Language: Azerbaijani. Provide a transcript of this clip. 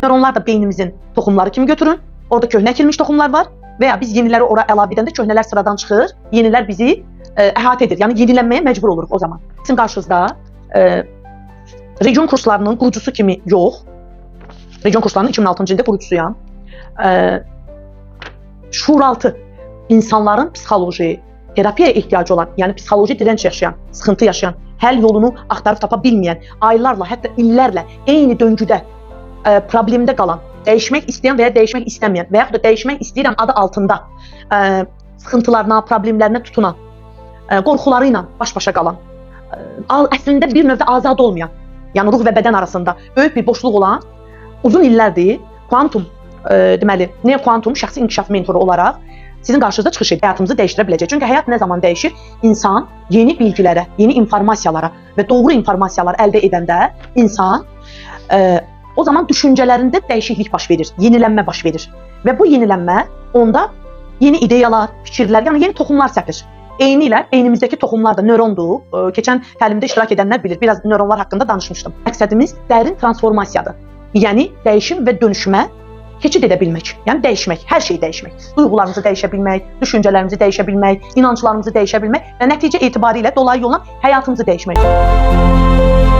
Nöronlar da beynimizin toxumları kimi götürün. Orada köhnə əkilmiş toxumlar var və ya biz yeniləri ora əlavə edəndə köhnələr sıradan çıxır, yenilər bizi əhatə edir. Yəni yenilənməyə məcbur oluruq o zaman. Sizin qarşınızda region kurslarının qurucusu kimi yox, region kurslarının 2006-cı ildə qurucusuyam. Şuuraltı insanların psixoloji, terapiyaya ehtiyacı olan, yəni psixoloji dirənç yaşayan, sıxıntı yaşayan, həll yolunu axtarıb tapa bilməyən, aylarla, hətta illərlə eyni döngüdə problemdə qalan, dəyişmək istəyən və ya dəyişmək istəməyən və yaxud da dəyişmək istəyirəm adı altında sıxıntılarına, problemlərinə tutunan, qorxuları ilə baş-başa qalan, əslində bir növdə azad olmayan, yəni ruh və bədən arasında böyük bir boşluq olan, uzun illərdir kuantum, deməli, neo-kuantum şəxsi inkişaf mentoru olaraq sizin qarşınızda çıxış edir, həyatımızı dəyişdirə biləcək. Çünki həyat nə zaman dəyişir? İnsan yeni bilgilərə, yeni informasiyalara və doğru informasiyaları əldə edəndə insan o zaman düşüncələrində dəyişiklik baş verir, yenilənmə baş verir. Və bu yenilənmə onda yeni ideyalar, fikirlər, yəni yeni toxumlar səpir. Eynilə beynimizdəki toxumlar da nörondur. Keçən təlimdə iştirak edənlər bilir, biraz nöronlar haqqında danışmışdım. Məqsədimiz dərin transformasiyadır. Yəni dəyişim və dönüşmə keçid edə bilmək, yəni dəyişmək, hər şeyi dəyişmək. Duyğularımızı dəyişə bilmək, düşüncələrimizi dəyişə bilmək, inanclarımızı dəyişə bilmək və nəticə etibarilə dolayı yolla həyatımızı dəyişmək.